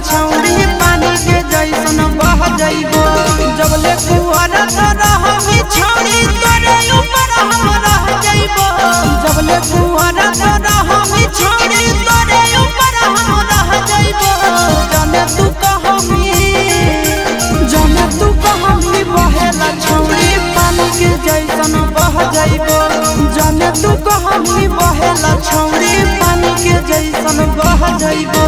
छौरी पानी के जैसन बह जइबो जबले कुआरा रहमी छौरी तोरे ऊपर हम रह जइबो जबले कुआरा रहमी छौरी तोरे ऊपर हम रह जइबो जाने तू कहमी बहेला छौरी पानी के जैसन बह जइबो जाने तू कहमी बहेला छौरी पानी के जैसन बह जइबो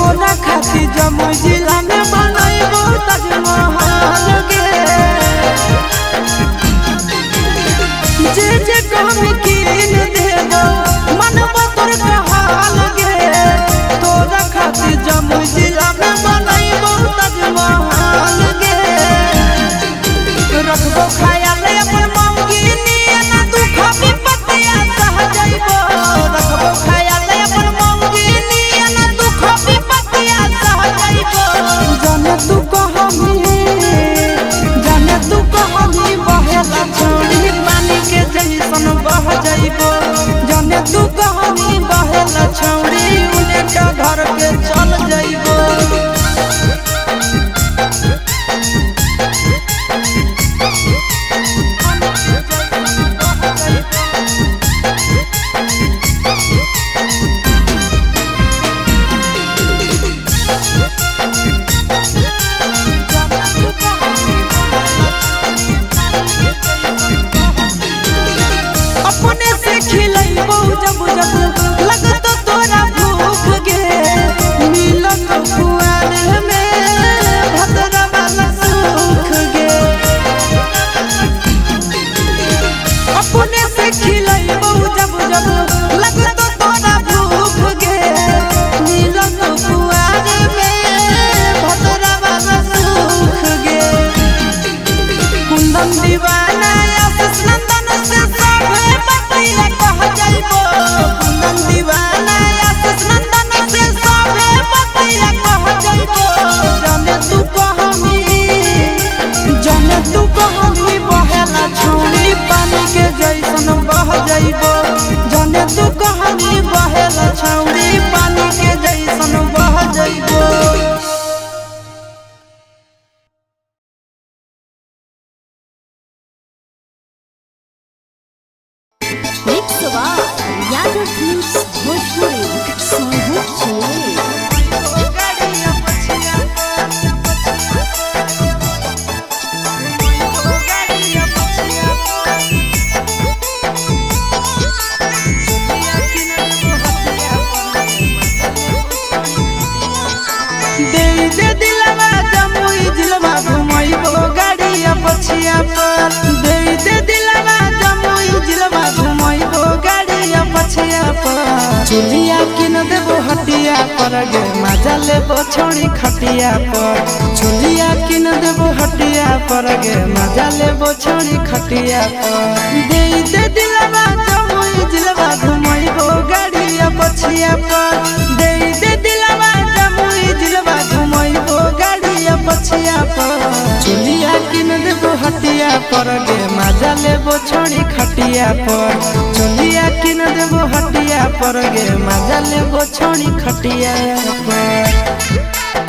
जमुई जिला में बनइबो ताजमहल गे जे कहमी कीन देबो मनबो तोर कहल गे तोरा खातिर जमुई जिला में बनइबो ताजमहल गे रखबो ख्याल अपन मौगी नियन दुख विपत्तिया सह जइबो रखबो ख्याल अपन मौगी नियन दुख विपत्तिया जाने तू कहमी बहेला छौरी पानी के जैसन बह जइबो जाने तू कहमी बहेला छौरी उनका घर के चल जइबो अपने से खिलइबो जब जब लगतो तोरा भूख गे मिलत कुआर में भतरा वाला सुख गे अपने से खिलइबो जब जब लगतो तोरा भूख गे मिलत कुआर में भतरा वाला सुख गे कुंदन दीवाना आशीष नंदन से कह जइबो कुंदन दीवाना आशीष नंदन से सबे बतिया कह जइबो जाने तू कहमी बहेला छौरी पानी के जैसन बह जइबो जाने तू कहमी बहेला छौरी पानी के जैसन बह जइबो दे दिलवा जमुई जिलवा घुमइबो गाड़िया पछिया पर दे दिलवा जमुई जिलवा घुमइबो गाड़िया पछिया पर चुलिया किन देबो हटिया पर गे मजा लेबो छोड़ी खटिया पर चुलिया किन देबो हटिया पर गे मजा लेबो छोड़ी खटिया पर दे दिलवा जमुई जिलवा घुमइबो गाड़िया पछिया पर दे दिलवा जमुई जिलवा घुमइबो गाड़िया पछिया पर चुलिया किन देबो हटिया पर गे मजा लेबो छोड़ी खटिया पर चुलिया किन देबो हटिया पर गे मजा लेबो छोड़ी खटिया पर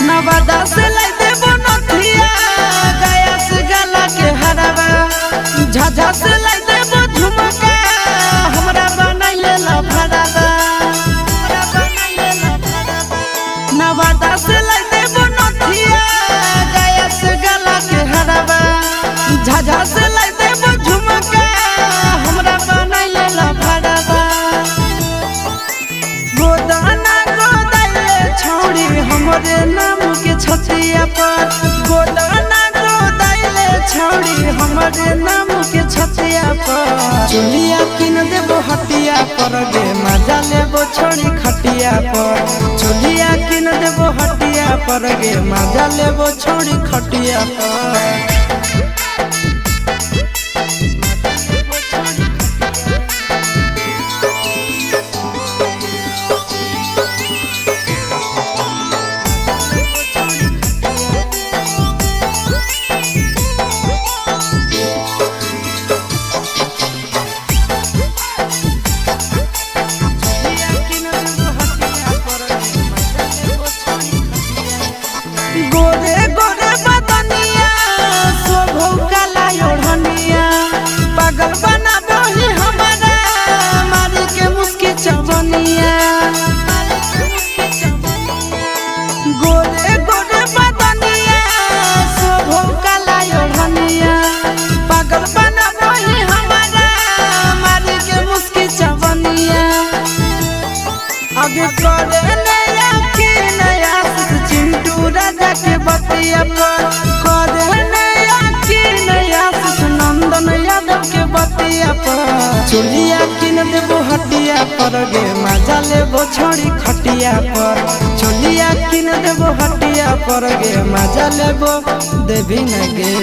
नवादा से लाई देबो नथिया गया से गला के हरावा झाझा से लाई देबो झुमका हमरा बनैले ला भरावा नवादा से लाई देबो नथिया गया से गला के हरावा झाझा से लाई हमरे नाम के छतिया पर गोदाना गोदाइले छौड़ी हमरे नाम के छतिया पर चुलिया किन देबो हटिया पर गे मजा लेबो छोड़ी खटिया पर चुलिया किन देबो हटिया पर गे मजा लेबो छोड़ी खटिया पर गोरे गोरे बदनिया शोभो काला ओढ़निया पागल बना बोली हमारा मारी के मुस्की चवनिया गोरे गोरे बदनिया शोभो काला ओढ़निया पागल बना बोली हमारा मारी के मुस्की चवनिया आगे करे नया के नया चिंटू राजा के बतिया पर करे नया के नया नंदन यादव के बतिया पर चुलिया किन देबो हटिया पर गे मजा लेबो छोड़ी खटिया पर चुलिया किन देबो हटिया पर गे मजा लेबो देवी न गे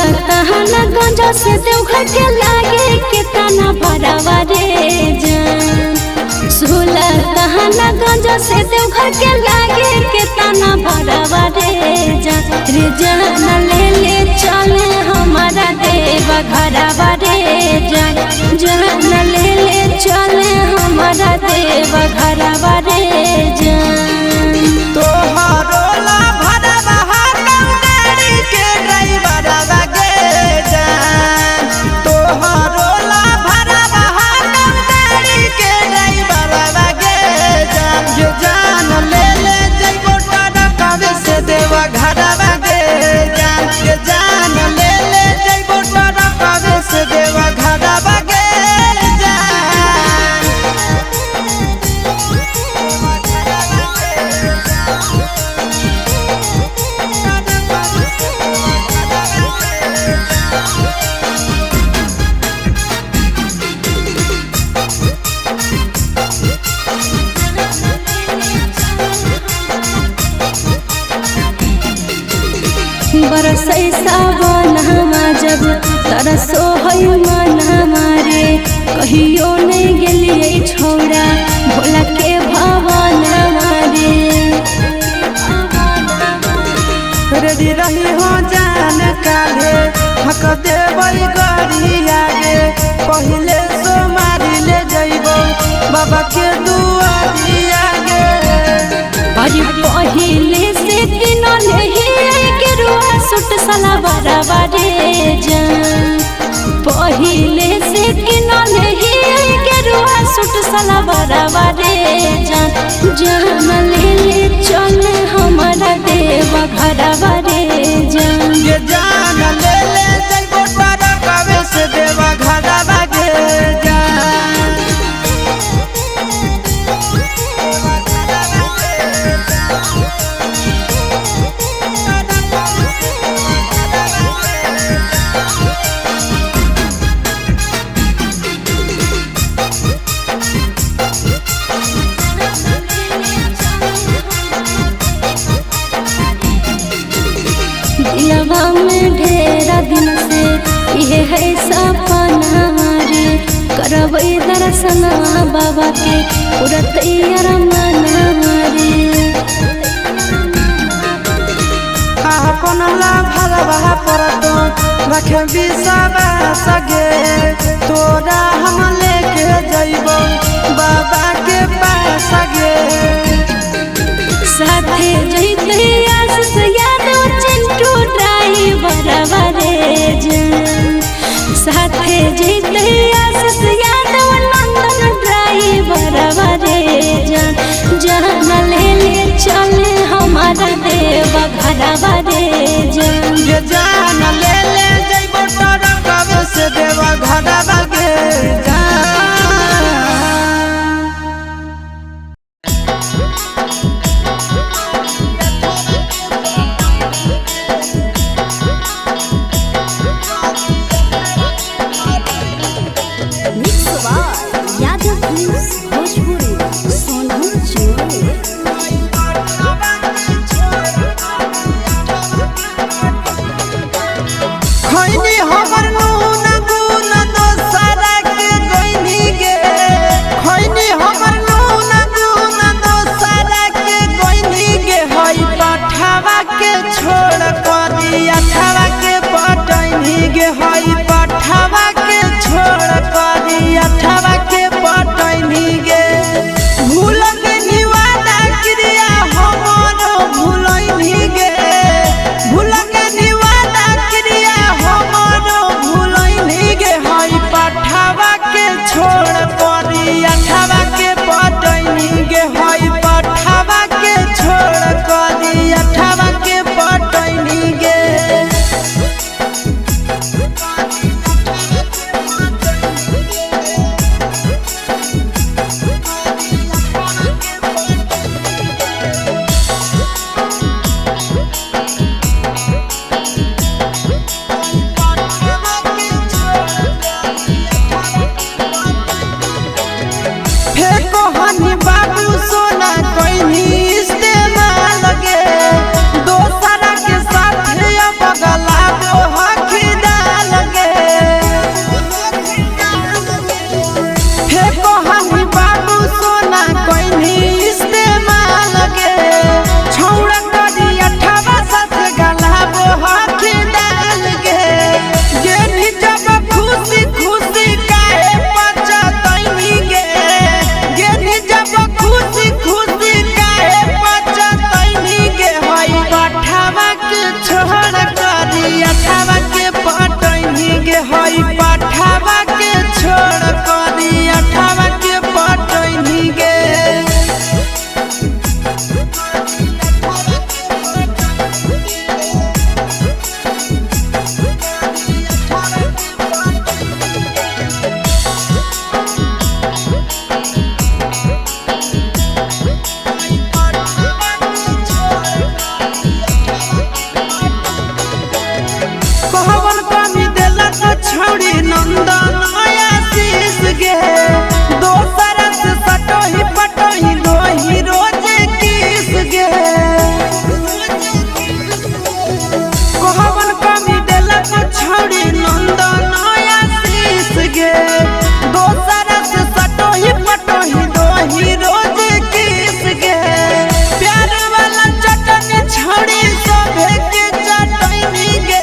गंजा से देवघर के लागे कितना भरावा रे जान 16 तहना गंजा से देवघर के लागे कितना भरावा रे जान ले ले चले हमारा देवा घरावा रे जान ले ले चले हमारा देवा घरावा रे जान तोहरो ला भरवा गाड़ी के ड्राइवर गे जान तोहरो ला भरवा गाड़ी के ड्राइवर गे जान ये जान ले ले जइबो टरकावे से देवा घरवा गे जान ये जान ले ले जइबो टरकावे से देवा घरवा गे बरसै सावन हमा जब तरसो है मन हमारे कहियो नहीं गेलिए छोड़ा भोला के भवन हमारे रेडी रही हो जान काले हक देबै गरी आगे पहिले सोमारी ले जइबो बाबा के दुआरी आगे अरे पहिले से दिन नहीं गेरुआ सूट सलवार बारे जान पहिले से दिन नहीं गेरुआ सूट सलवार बारे जान ले ले चले हमारा देवा घरवा रे जान ये जान ले ले जइबो टरकावे से देवा घरवा गे जान दिलवा में ढेरा दिन से ये है सपना रे करबै दर्शन बाबा के पूरा तैयार मना रे अपन ला भरवा परत रखे बिसवा सगे तोरा हम लेके जइबो बाबा के पास गे साथे जइते आस यादव चिंटू ड्राइवर जान ले ले जइबो ट्रक से देवा घरवा के खैनी हमर नून गुन दोसरा के गइनी गे खैनी हमर नून गुन दोसरा के गइनी गे हई पठावा के छोड़ कदी अठावा के पटैनी गे हई पठावा के छोड़ कदी अठावा के पटैनी गे भूल के निवादा क्रिया हमरो भूलैनी गे भूल के निवादा क्रिया हमरो भूलैनी गे हई पठावा के छोड़ कदी अठावा के पटैनी गे हई पठावा के छोड़ कदी अठावा के पटैनी गे फेको हनी बाबू सोना कोइनी इस्तेमाल गे दोसरा के साथ बगला दो हकी डाल गे फेको हनी बाबू सोना कोइनी इस्तेमाल गे छौड़ा करी अठावा साथ गला दो हकी डाल गे गेनी जब खुशी खुशी काहे पचतैनी गे गेनी जब खुशी खुशी काहे पचतैनी गे हई पठावा के छोड़ कदी अठावा के पटैनी गे हई पठावा के छोड़ कदी अठावा के पटैनी गे कहवन कमी देला तो छौड़ी नंदन आशीष गे दोसरा से सटोही पटोही रोही रोजे किस गे कहवन कमी देला तो छौड़ी नंदन आशीष गे दोसरा से सटोही पटोही रोही रोजे किस गे प्यार वाला चटनी छौड़ी सभे के चटनी गे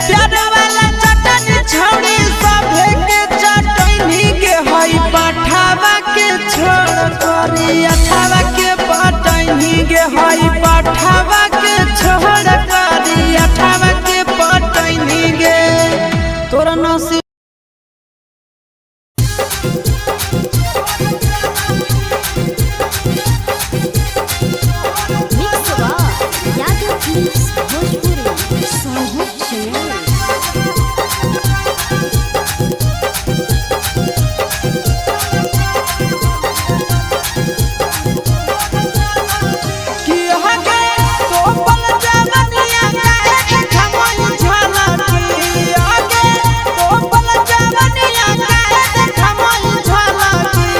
प्यार वाला चटनी छौड़ी सभे के चटनी गे हई पठावा के छोड़ करी अठावा के पटैनी गे हई पठावा के छोड़ करी अठावा के पटैनी गे तोरा नसीब कि हगे तो पल जवनिया काहे खमई झलकी हगे तो पल जवनिया काहे खमई झलकी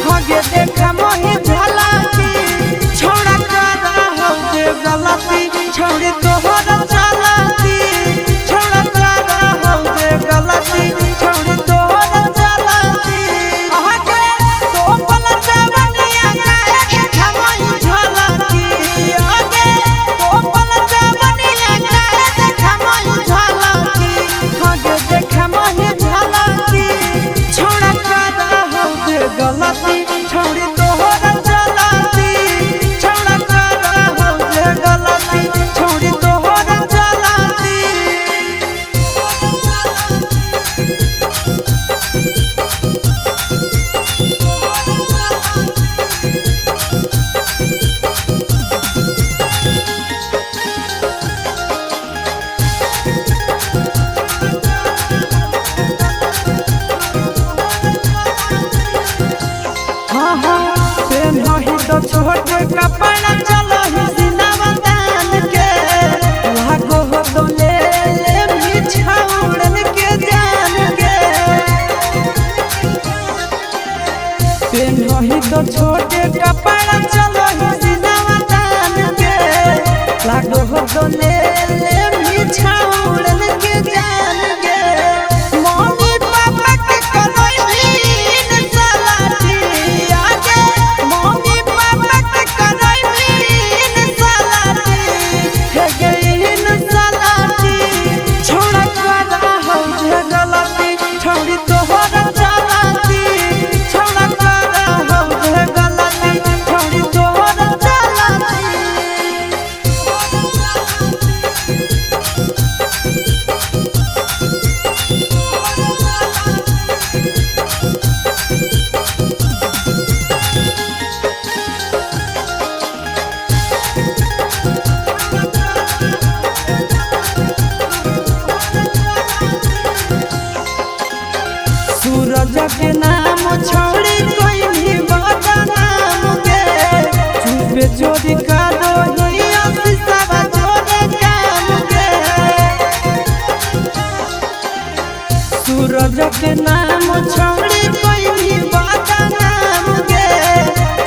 हगे देख मोहि झलकी छोड़ा कर हो जे गलती छोड़ी तोहर चलती छोड़ा कर हो जे गलती छोड़ी तोहर चलती हगे तो पल जवनिया काहे खमई झलकी हगे तो पल जवनिया काहे खमई झलकी हगे देख मोहि झलकी छोड़ा कर हो जे गलती छोड़ी तोहर चलती छोड़ा कर हो जे गलती छोड़ी तोहर चलती तो छोटे कपड़ा चलो ही सिनावा तान के लागो हो तो ले बिछौड़न के जान के पेनही तो छोटे कपड़ा चलो ही सिनावा तान के लागो हो तो ले बिछौड़न के जान के मम्मी पापा के करैलीन सलाटी आगे मम्मी पापा के करैलीन सलाटी हे गईन सलाटी छोड़ा करा हो जे गलती छोड़ी तोहरा चलाती छोड़ा करा हो जे गलती छोड़ी तोहरा चलाती सूरज के नाम छोड़ी कोई भी बदनाम के चुपे चोरी का रोहिया सिसावा जोड़े काम के सूरज के नाम छोड़ी कोई भी बदनाम के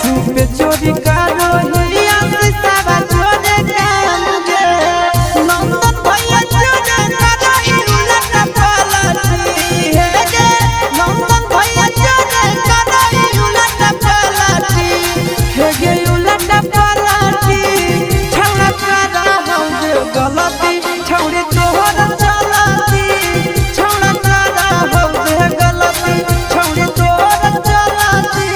चुपे चोरी का रोहिया सिसावा जोड़े काम के नंदन भैया जोड़े करई उलट पलटी हे गे नंदन भैया जोड़े करई उलट पलटी हे गे उलट पलटी छौड़ा करा हो जे गलती छौड़ी तोहरा चलाती छौड़ा करा हो जे गलती छौड़ी तोहरा चलाती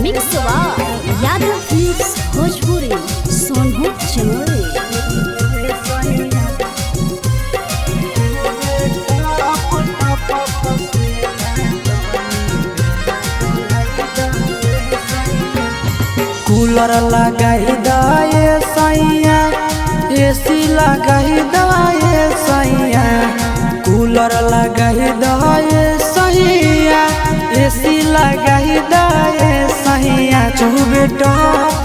मिक्सवा यादव फिल्म्स भोजपुरी सोनू चमोली कूलर लगाई दाए सैया एसी लगाई दाए सैया कूलर लगाई दाए सैया एसी लगाई दाए सैया चुबे टप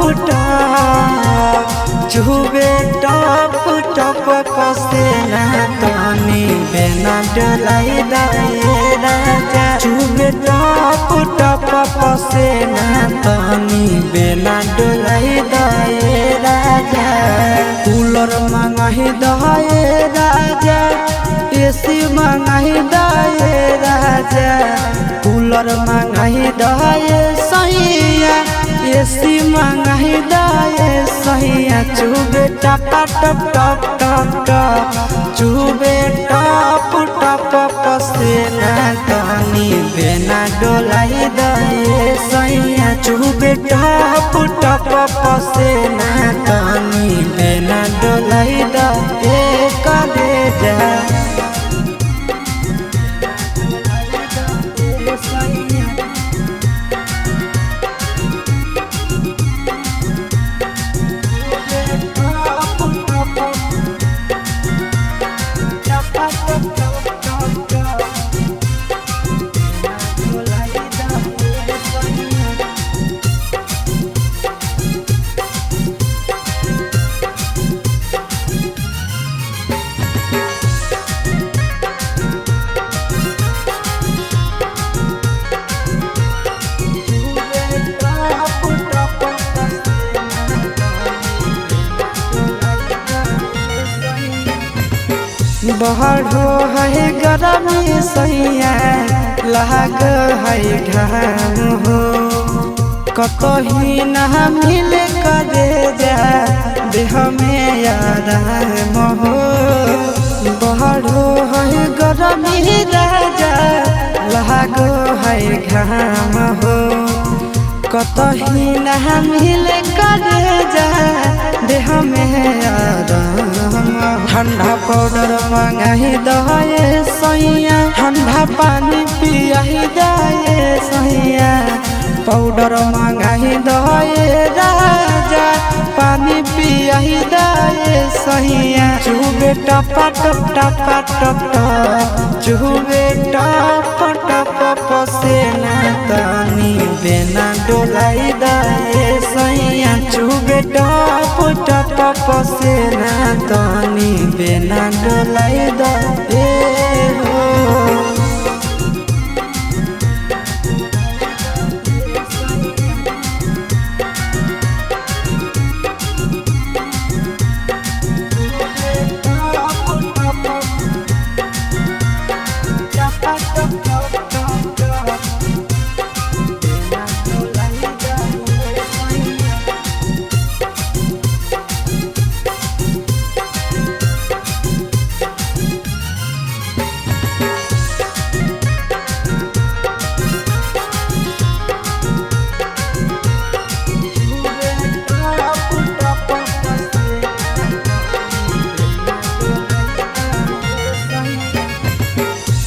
टप पसेना तनी बेना डलाई दाए राजा चुबे टप पसेना तनी बेना डलाई दाए राजा कूलर मंगाही दाए राजा एसी मंगाही दाए राजा कूलर मंगाही दाए सैया एसी मंगाही दाए सैया चुबे टप चुबे टप पसेना तनी बेना डोलाई दाए सैया चुबे टप पसेना तनी बेना डोलाई दाए करे जा बढ़ो है गरमी सैया लाग है घाम हो कतही न मिल करे जा देह में आराम हो बढ़ो है गरमी राजा लाग है घाम हो कतही न मिल करे जा देह में आराम ठंडा पाउडर मंगाही दाए सैया ठंडा पानी पियाही दाए सैया पाउडर मंगाही दए राजा पानी पियाही दए सैया चुबे टपा टप टपा टप टप चुबे टप टप पसेना तनी बेना डोलाई दए सैया चुबे टप टप पसेना तनी बेना डोलाई दए हो।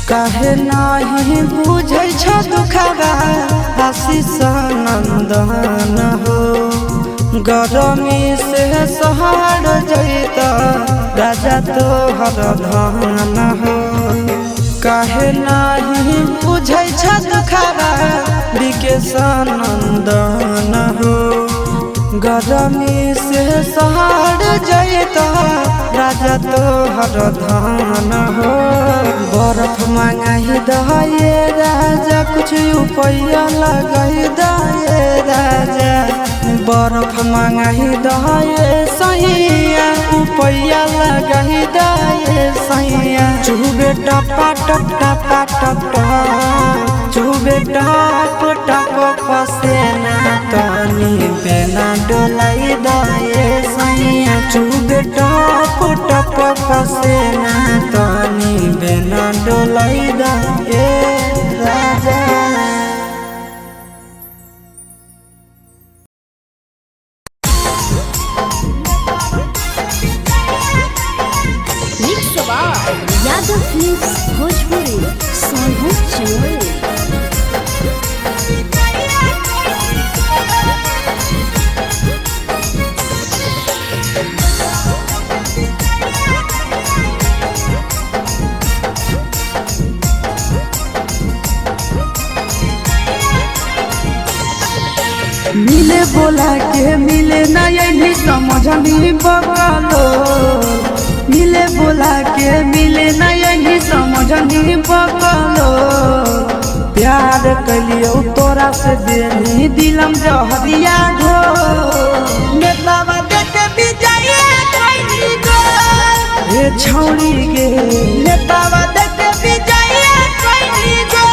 काहे नहीं बुझै छ दुखबा आशीष नंदन हो गरमी से सहर जैत राजा तोहर धन हो। काहे नहीं बुझै छ दुखबा विकेश नंदन हो गरमी से सहर जैत राजा तोहर धन हो। बर्फ मंगाही दए राजा कुछ रुपया लगाई दए राजा बर्फ मंगाही दए सैया रुपया लगाई दए सैया चुबे टपा टप टपा टप टप चुबे टप टप पसेना तनी बेना डोलाई दए सैया चुबे टप टप पसेना तनी बेना डोलाई दए राजा। यादव फिल्म्स भोजपुरी सोनू चोरी। मिले बोला के मिले ना यही समझनी बकलो मिले बोला के मिले ना यही समझनी बकलो प्यार कलियो तोरा से देनी दिलम जहरिया ढो नेतावा देखे बिजाए कोई गो ये छौरी गे नेतावा देखे बिजाए कोई गो।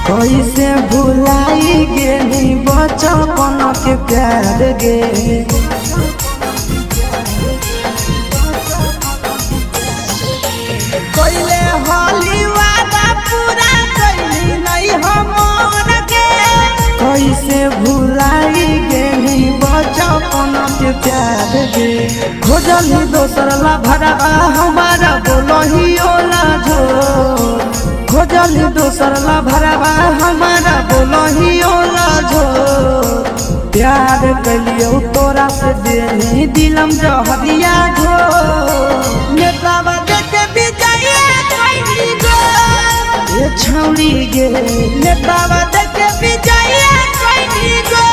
कैसे भुलाई गेली बचपन के प्यार गे कैले होली वादा पूरा कैली नहीं हमर गे कैसे भुलाई गेली बचपन के प्यार गे खोजली दोसर ला भरवा हमारा बोलही ओला झो खोजली दोसर ला भरवा हमारा बोलही ओला झो प्यार कलियो तोरा से देनी दिलम जहरिया ढो नेतावा देखे बिजाए कोई गो ये छौरी गे नेतावा देखे बिजाए कोई गो।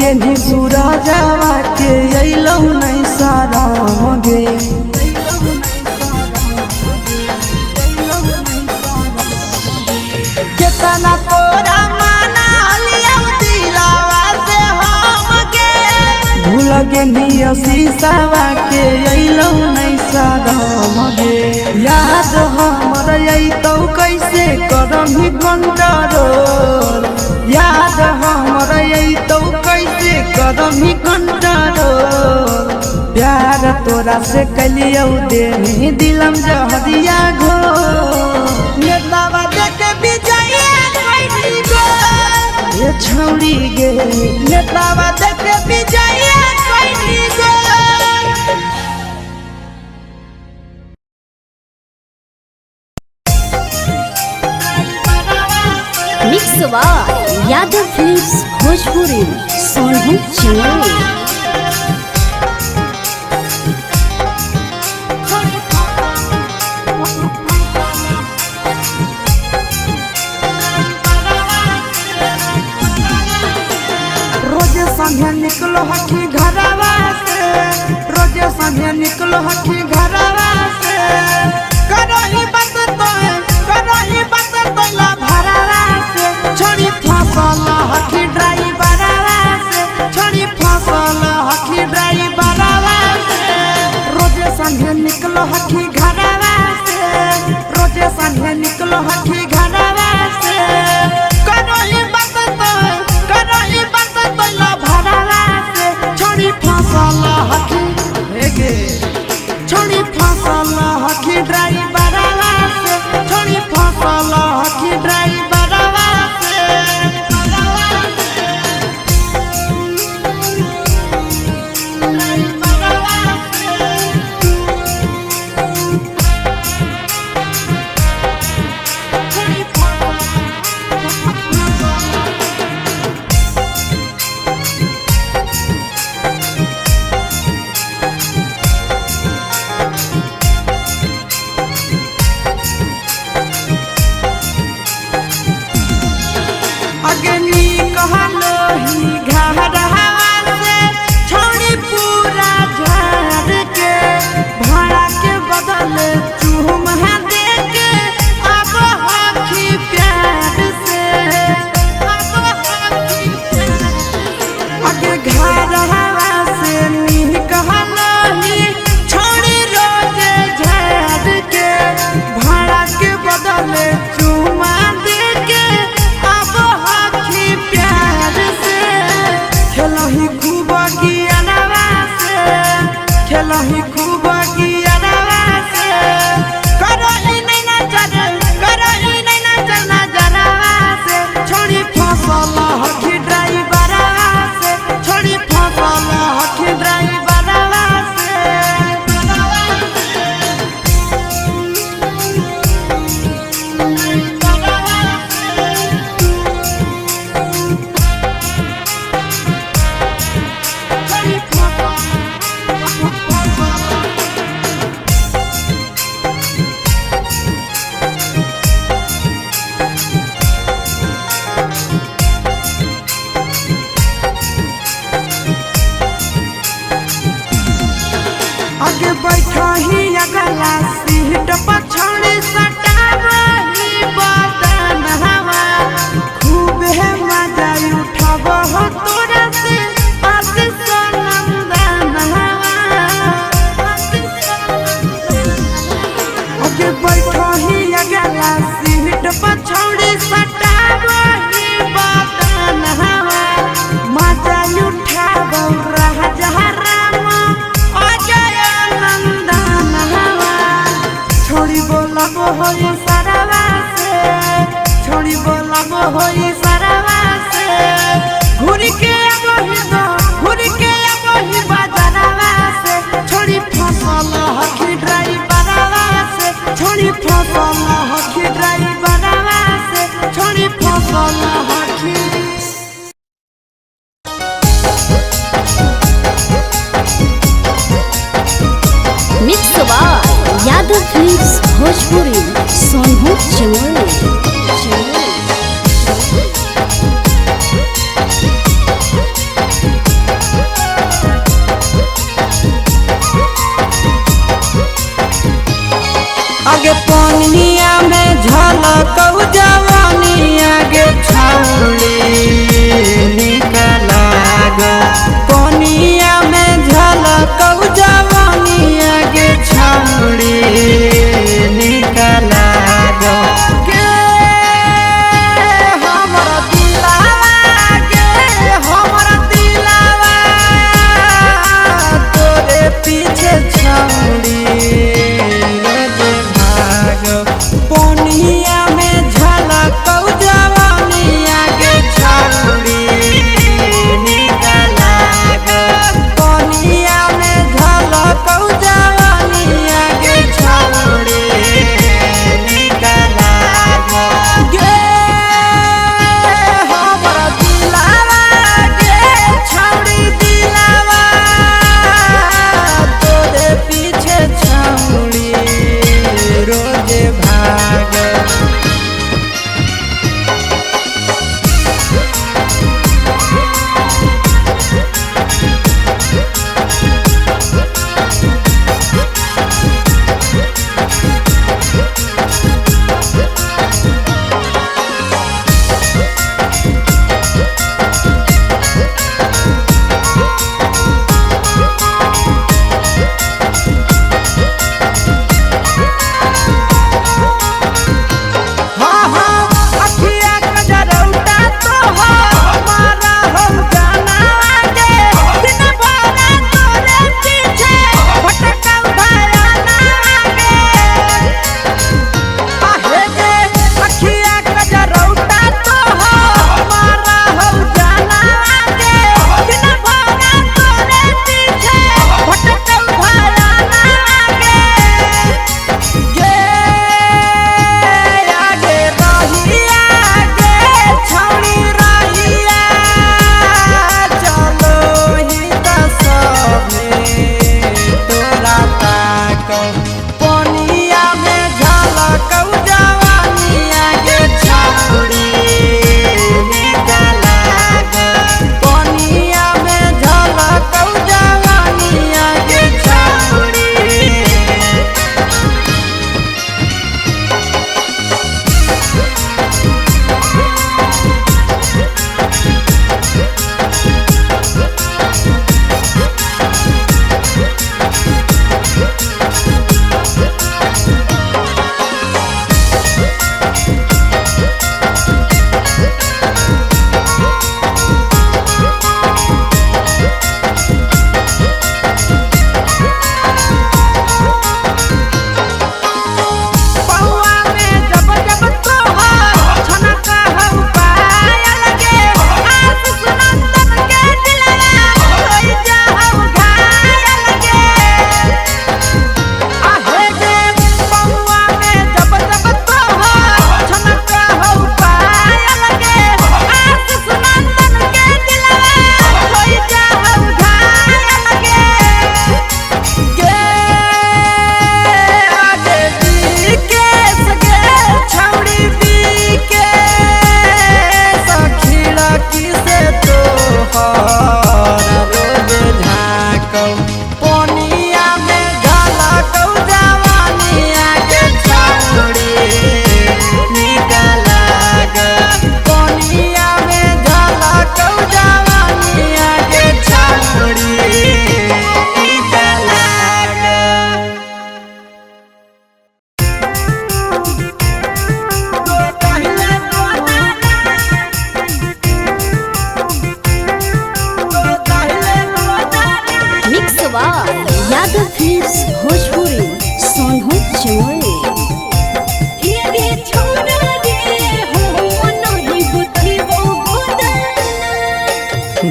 बेनी सूरजवा के अइलौ नहीं साराम गे केतना तोरा माना लिया दिलावा से हम गे भूल गेनी शीशावा के अइलौ नहीं साराम गे याद हमर अइतौ कैसे करही कंट्रोल याद हमर अइतौ कैसे करही कंट्रोल प्यार तोरा से कलियौ देनी दिलम जहरिया घो नेतावा देख विजया कैली गो ये छौरी गे नेतावा देख विजया कैली go mix by Yadav films Bhojpuri Sonu channel. रोजे संगे निकलो हकी घरवा से रोजे संगे निकलो हकी घरवा से करही बात तो ला भरवा से छोड़ी फसल हकी ड्राइवरवा से छोड़ी फसल हकी ड्राइवरवा से रोजे संगे निकलो हकी घरवा से रोजे संगे निकलो हकी घरवा से करही बात तो ला भरवा से छोड़ी फसल हकी हेगे छोड़ी फसल हकी ड्राइवरवा से छोड़ी फसल हकी ड्राइवरवा से अग्नि कहलो ही घरवा से छोड़ी पूरा झाड़ के भाड़ा के बदले चूम दे के अब हकी प्यार से अगे घरवा से नी कहलो ही छोड़ी रोजे झाड़ के भाड़ा के बदले चूम दे के अब हकी प्यार से खेलही खूब गियानवा से खेलही खूब गियानवा से करही नहीं नजर नजरवा से छोड़ी फसल हकी ड्राइवरवा से छोड़ी फसल हकी ड्राइवरवा से आगे बैठा ही अगला सीट पछाड़ी सटावही बदन हवा खूब है मजा उठाव हो तोरा से आशीष नंदन हवा आगे बैठा ही अगला सीट पछाड़ी सटावही बदन हवा मजा उठाव रह जहराम अजय नंदन हवा छोड़ी बोलब हो पनिया में झलकौ जवानिया गे छौड़ी निकला ग पनिया में झलकौ जवानिया गे छौड़ी निकला ग पीछे छौड़ी भाग पनिया में झलकौ जवानिया गे छौड़ी निकला ग पनिया में झलकौ जवानिया गे छौड़ी निकला गे हमरा दिलावा गे छौड़ी दिलावा पीछे छौड़ी रोज भाग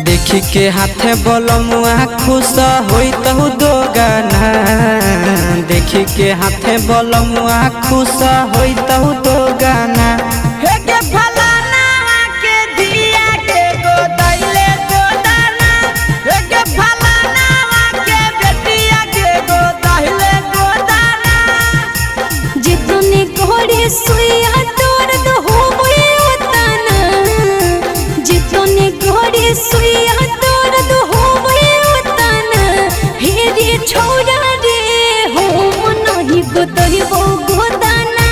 देखी के हाथे बलमुआ खुश होई तहु दो गाना देखी के हाथे बलमुआ खुश होई तहु दो गाना सुइया तोर दो हो उताना जितने घोड़े सुइया तोर दो हो उताना हे रे छोड़ा रे हो नहीं गोतही वो गोदाना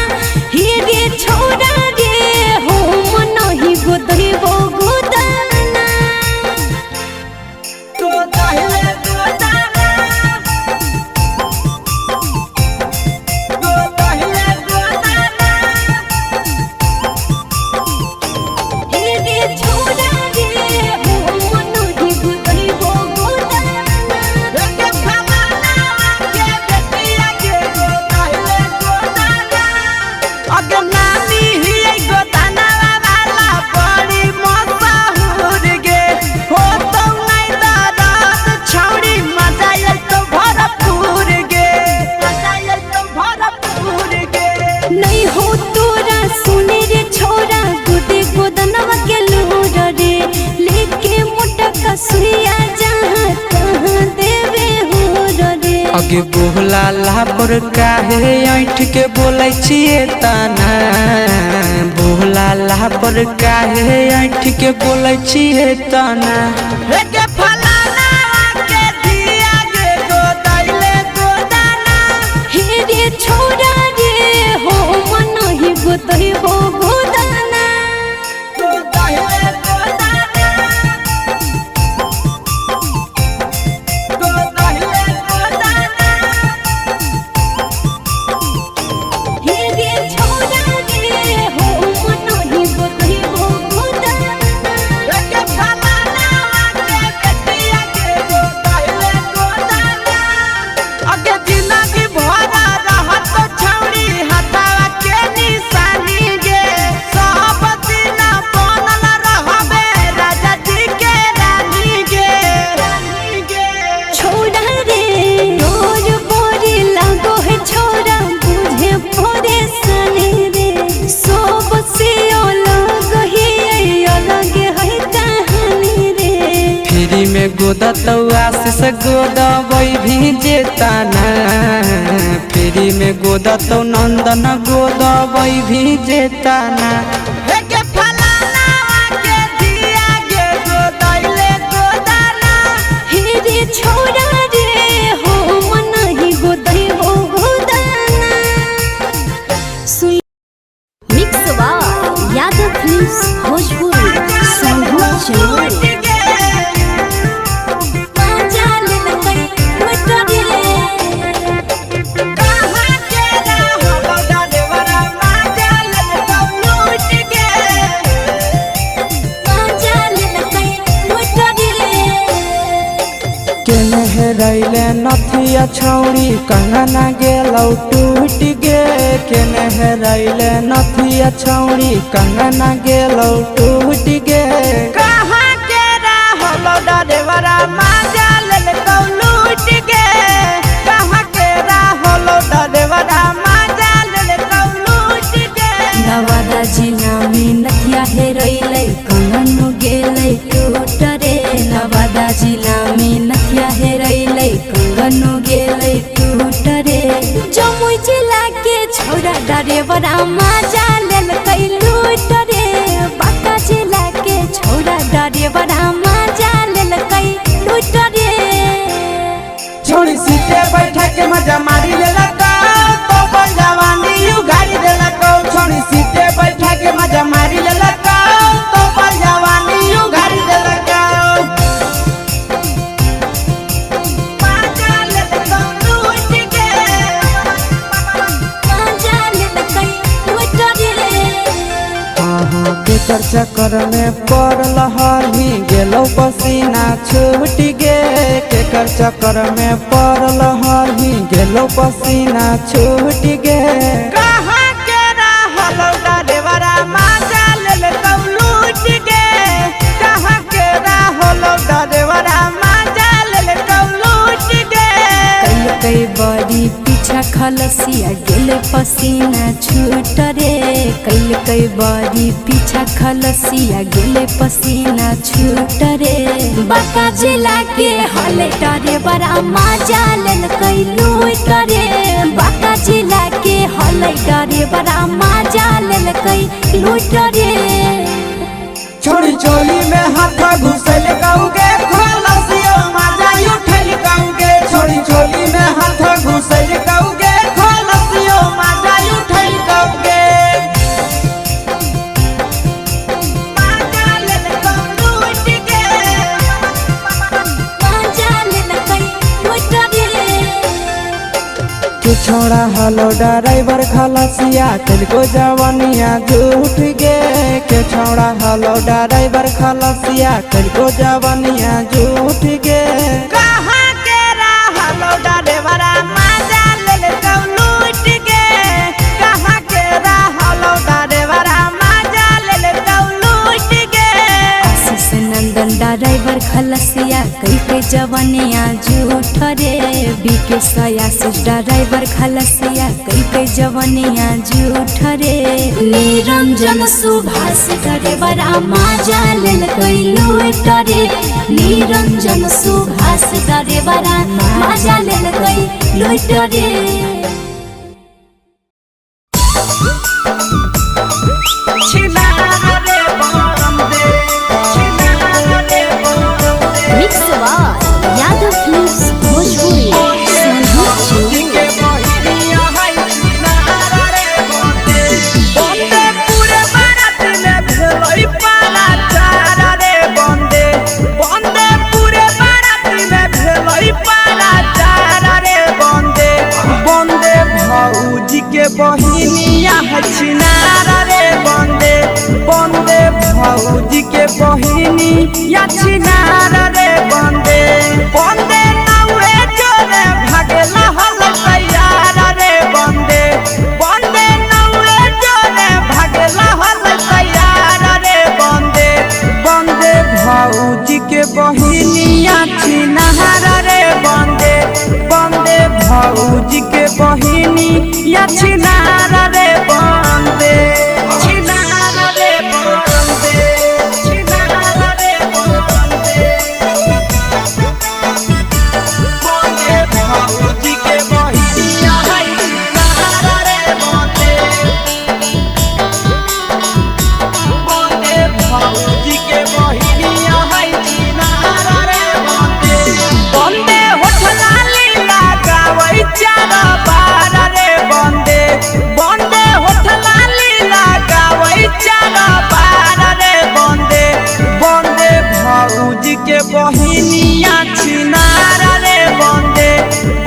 अगे बोला ला पर काहे ऐठ के बोलै छिए तना बोला ला पर काहे ऐठ के बोलै छिए तना के फलाना के दिया गे गोदैले गोदाना हे रे छोरा रे हो मन ही गोतई हो गोदाना गोदैले गोदाना गोदैले गोदाना हे रे छोरा रे हो मन ही गोतई हो गोदाना के फलाना के दिया गे गोदैले गोदाना अगे जिंदगी भरा रहत छौरी हटावा के निशानी गे सब दिन बनल रहबे राजा जी के रानी गे छोरा रे रोज बोरी लागो है छोरा बुझे भोरे सने रे सब से अलग है कहानी रे फ्री में गोदत आशीष गोदबै भी जेताना फ्री में गोदत नंदन गोदबै भी जेताना के फलाना के दिया गे गोदैले गोदाना हे रे छोरा रे हो मन ही गोदई हो गोदाना मिक्स वा यादव फिल्म्स भोजपुरी संगम चलो रैले नथिया छौरी कंगना गेलौ टूट गे केने रैले नथिया छौरी कंगना गेलौ टूट गे कहाँ के रहलो डरेवरा माजा लेलकौ लूट गे कहाँ के रहलो डरेवरा माजा लेलकौ लूट गे नवादा जिला में नथिया हेरैलै कंगन गेलै टूट रे नवादा जिला में नथिया हेरैलै कंगन गेलै टूट रे जमुई जिला के छौरा डरेवरा माजा लेलकै लूट रे बांका जिला के छौरा डरेवरा माजा लेलकै लूट रे छोड़ी सीटे बैठा के मजा मारी लेलकौ तो बन जवानी यू गाड़ी देलकौ छोड़ी सीटे बैठा के मजा मारी लेलकौ तो बन जवानी यू गाड़ी देलकौ माजा लेलकौ लूट के माजा लेलकै लूट रे केकर चक्कर में पड़ल हली गेलौ पसीना छूट गे केकर चक्कर में पड़ल हली गेलौ पसीना छूट गे कहाँ के रहलो डरेवरा माजा लेलकौ लूट गे कहाँ के रहलो डरेवरा माजा लेलकौ लूट गे कई बड़ी पीछा खलसिया गेल पसीना छूट रे कई बड़ी पीछा खलसिया गेल पसीना छूट रे बांका जिला के हले डरे बड़ा माजा लेलकै लूट रे बांका जिला के हले डरे बड़ा माजा लेलकै लूट रे छोड़ी चोली में हाथ घुसल कौगे खलसियो माजा उठल कौगे छोड़ी चोली में हाथ घुसल कौगे खलसियो माजा उठल कौगे माजा लेलकौ लूट के माजा लेलकै लूट रे के छोड़ा हलो ड्राइवर खलसिया तेलको जवानिया झूठ गे के छोड़ा हलो ड्राइवर खलसिया तेलको जवानिया झूठ गे कहाँ के रहलो ड्राइवरा माजा लेलकौ लूट गे कहाँ के रहलो ड्राइवरा माजा लेलकौ लूट गे आशीष नंदन ड्राइवर खलसिया कई के जवनिया झूठ रे बीके आशीष ड्राइवर खलसिया कई के जवनिया झूठ रे निरंजन सुभाष ड्राइवर माजा लेल कई लूट रे निरंजन सुभाष ड्राइवर माजा लेल कई लूट रे यादव फिल्म्स भोजपुरी बहिनिया छिनारा रे बंदे बंदे भौजी के बहिनी या छिनारा रे बंदे बंदे नावे जोरे भागेला हल तैयार रे बंदे बंदे नावे जोरे भागेला हल तैयार रे बंदे बंदे भौजी के बहिनी या छिनारा रे बंदे बंदे भौजी के बहिनी या छिनारा रे बंदे छिनारा रे बंदे छिनारा रे बंदे बंदे भौजी के बहिनी या छिनारा रे बंदे बंदे भौजी के बहिनी या छिनारा रे बंदे बंदे होठला लीला गावै चारा बारा रे बंदे बंदे होठला लीला गावै चारा बारा रे बंदे बंदे भौजी के बहिनिया छिनारा रे बंदे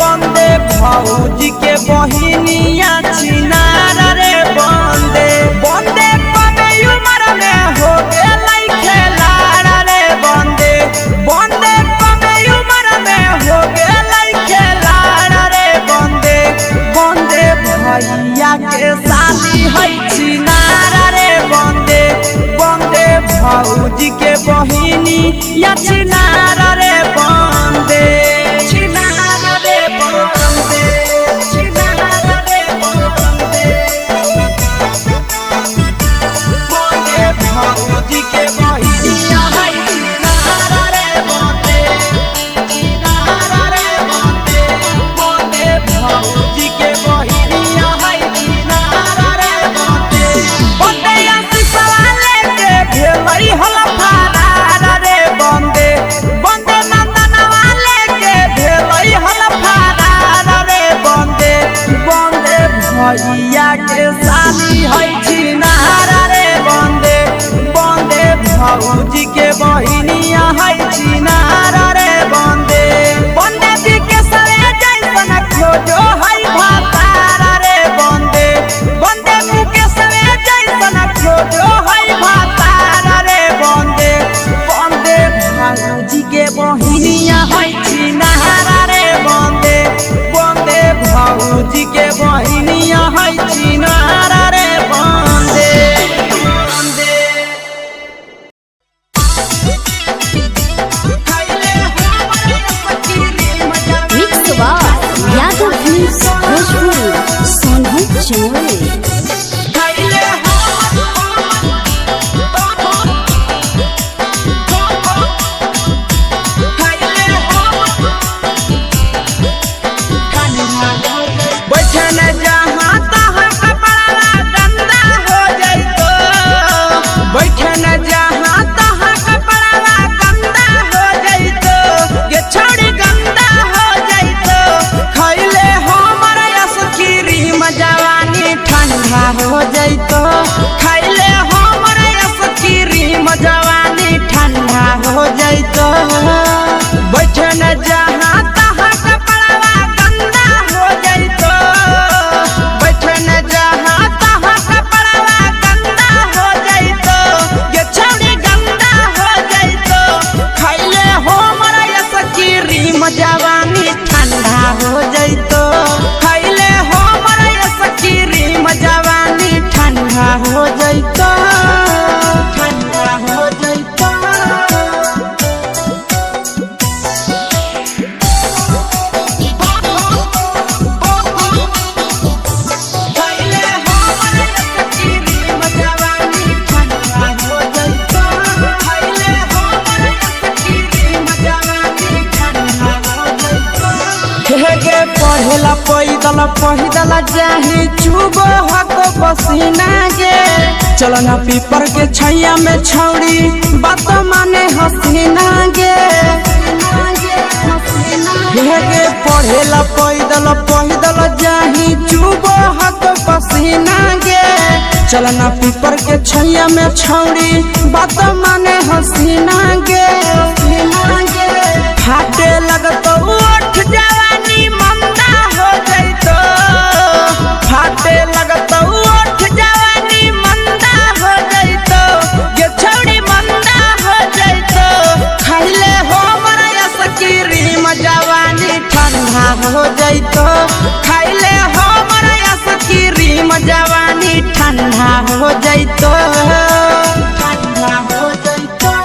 बंदे भौजी के बहिनिया छिनारा रे बंदे बंदे कमे उमर में हो गेलै खेलाड़ा रे बंदे बंदे कमे उमर में हो गेलै खेलाड़ा रे बंदे बंदे भैया के शादी है छिनारा रे बंदे बंदे भौजी के बहिनी या छिनारा रे बंदे छिनारा रे बंदे छिनारा रे बंदे बंदे भौजी के बहिनी या छिनारा रे बंदे छिनारा रे बंदे बंदे भौजी के बहिनी या छिनारा रे बंदे बंदे आसी सवाले के भेलै हल फारा रे बंदे बंदे नंदनवा के भेलै हल फारा रे बंदे बंदे भैया के शादी है छिनारा रे बंदे बंदे भौजी के बहिनिया है छिनारा रे बंदे बंदे के सरे जैसन खोजो है भातारा रे बंदे बंदे के सरे जैसन खोजो है भातारा रे बंदे बंदे भौजी के बहिनिया है छिनारा रे बंदे बंदे भौजी के बहिनिया है छिनारा रे बंदे बंदे यादव फिल्म्स भोजपुरी सोनू चोरे बैठन जहाँ तहाँ कपड़ा गंदा हो जाइतो बैठन जहाँ तहाँ कपड़ा गंदा हो जाइतो ये छोड़ी गंदा हो जाइतो खैले हमर आइसक्रीम जवानी ठंडा हो जाइतो खैले हमर आइसक्रीम जवानी ठंडा हो जाइतो बैठन जहाँ तहाँ कपड़ा गंदा हो जाइतो बैठन जहाँ तहाँ कपड़ा गंदा हो जाइतो ये छौड़ी गंदा हो जाइतो खैले हमर आइसक्रीम जवानी ठंडा हो जाइतो खैले हमर आइसक्रीम जवानी ठंडा हो जाइतो ठंडा हो जाइतो पढ़ेला पैदल जाही चुबो हक पसीना गे चलना पीपर के छैया में छौड़ी बात माने हसीना गे गे पढ़ेला पैदल जाही चुबो हक पसीना गे चलना पीपर के छैया में छौड़ी बात माने हसीना गे फाटे लगतो उठ जवानी मंदा हो जैतो फाटे लगतो उठ जवानी मंदा हो जैतो गे छौड़ी मंदा हो जैतो खाइले हो मरा सकीरी जवानी ठंडा हो जैतो खाइले हो मरा सकीरी जवानी ठंडा हो जैतो ठंडा हो जैतो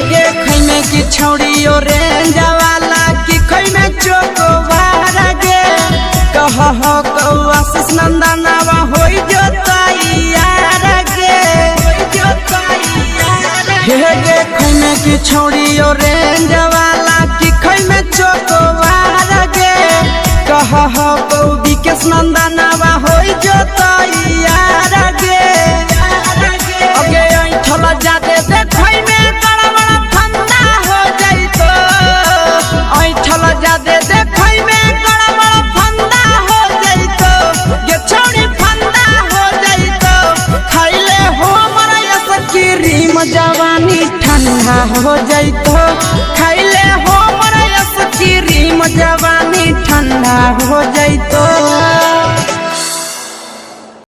गे खैमे की छौड़ी रेंज वाला की खैमे चोकोबार गे कह हो आशीष नंदनवा होई जो तैयार गे गे खैमे की छौड़ी रेंज वाला की खैमे चोकोबार गे कह हो विकेश नंदनवा होई जो तैयार गे अगे ऐठल जाते देखै में जादे देखै में गड़बड़ फंदा हो जैतो गे छौड़ी फंदा हो जैतो खाइले हो मरा सकीरी जवानी ठंडा हो जैतो खाइले हो मरा सकीरी जवानी ठंडा हो जैतो।